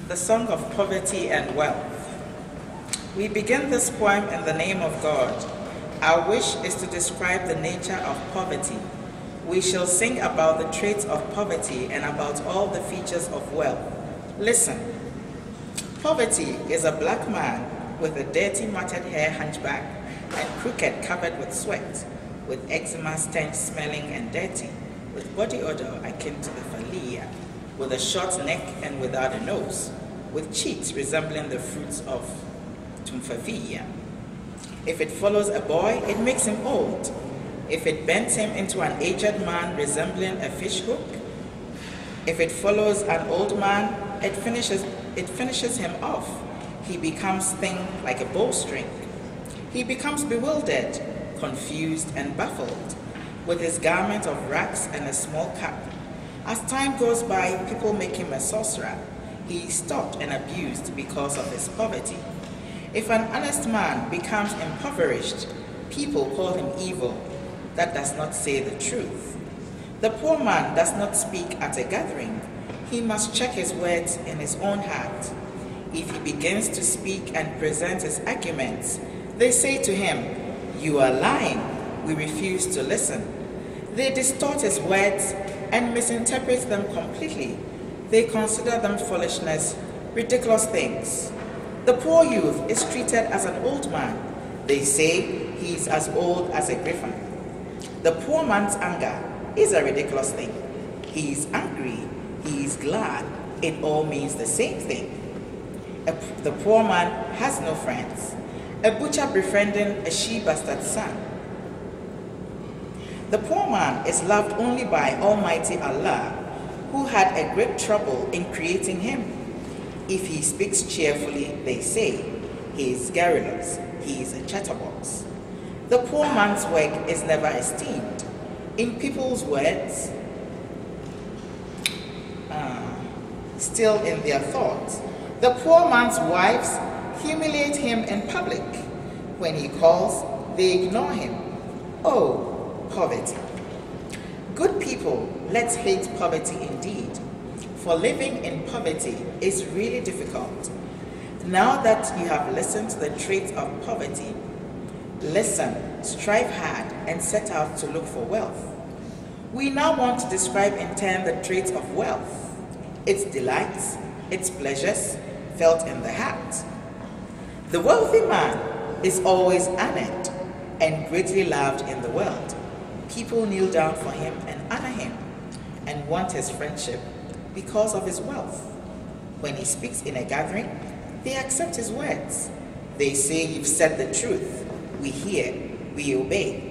The Song of Poverty and Wealth. We begin this poem in the name of God. Our wish is to describe the nature of poverty. We shall sing about the traits of poverty and about all the features of wealth. Listen. Poverty is a black man with a dirty matted hair hunchback and crooked covered with sweat, with eczema stench smelling and dirty, with body odor akin to the phalia, with a short neck and without a nose, with cheeks resembling the fruits of tumfavia. If it follows a boy, it makes him old. If it bends him into an aged man resembling a fish hook, if it follows an old man, it finishes him off. He becomes thin like a bowstring. He becomes bewildered, confused, and baffled, with his garment of rags and a small cap. As time goes by, people make him a sorcerer. He is stopped and abused because of his poverty. If an honest man becomes impoverished, people call him evil. That does not say the truth. The poor man does not speak at a gathering. He must check his words in his own heart. If he begins to speak and present his arguments, they say to him, "You are lying. We refuse to listen." They distort his words and misinterpret them completely. They consider them foolishness, ridiculous things. The poor youth is treated as an old man. They say he is as old as a griffin. The poor man's anger is a ridiculous thing. He is angry, he is glad. It all means the same thing. The poor man has no friends. A butcher befriending a she-bastard son. The poor man is loved only by Almighty Allah, who had a great trouble in creating him. If he speaks cheerfully, they say, he is garrulous, he is a chatterbox. The poor man's work is never esteemed. In people's words, still in their thoughts, the poor man's wives humiliate him in public. When he calls, they ignore him. Oh, poverty. Good people, let's hate poverty indeed, for living in poverty is really difficult. Now that you have listened to the traits of poverty, listen, strive hard, and set out to look for wealth. We now want to describe in turn the traits of wealth, its delights, its pleasures, felt in the heart. The wealthy man is always honored and greatly loved in the world. People kneel down for him and honor him and want his friendship because of his wealth. When he speaks in a gathering, they accept his words. They say, "You've said the truth. We hear, we obey."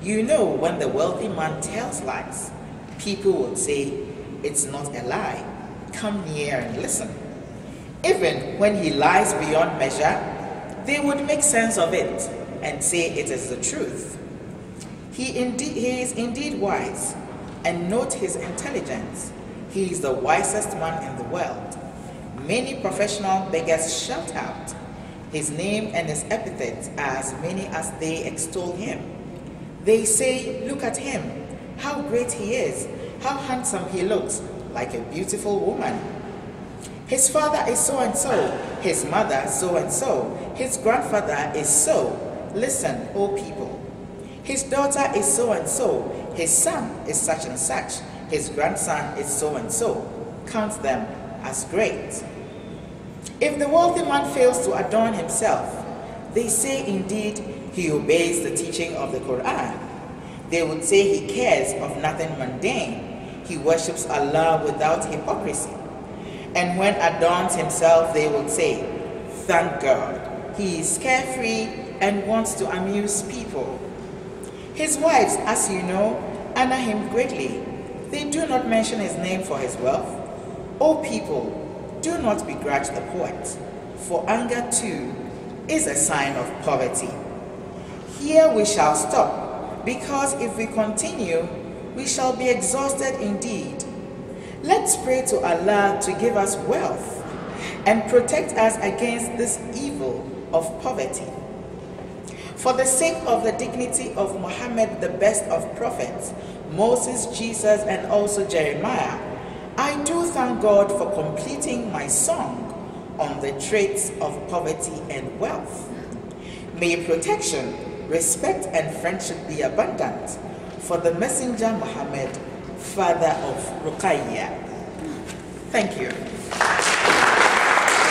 You know, when the wealthy man tells lies, people would say, "It's not a lie. Come near and listen." Even when he lies beyond measure, they would make sense of it and say it is the truth. He is indeed wise, and note his intelligence. He is the wisest man in the world. Many professional beggars shout out. His name and his epithets are as many as they extol him. They say, "Look at him, how great he is, how handsome he looks, like a beautiful woman. His father is so-and-so, his mother so-and-so, his grandfather is so." Listen, O people. His daughter is so-and-so, his son is such and such, his grandson is so-and-so. Count them as great. If the wealthy man fails to adorn himself, they say indeed he obeys the teaching of the Quran. They would say he cares of nothing mundane. He worships Allah without hypocrisy. And when adorns himself, they would say, "Thank God, he is carefree and wants to amuse people." His wives, as you know, honor him greatly. They do not mention his name for his wealth. O people, do not begrudge the poet, for anger too is a sign of poverty. Here we shall stop, because if we continue, we shall be exhausted indeed. Let's pray to Allah to give us wealth and protect us against this evil of poverty. For the sake of the dignity of Muhammad, the best of prophets, Moses, Jesus, and also Jeremiah, I do thank God for completing my song on the traits of poverty and wealth. May protection, respect, and friendship be abundant for the Messenger Muhammad, father of Ruqayya. Thank you.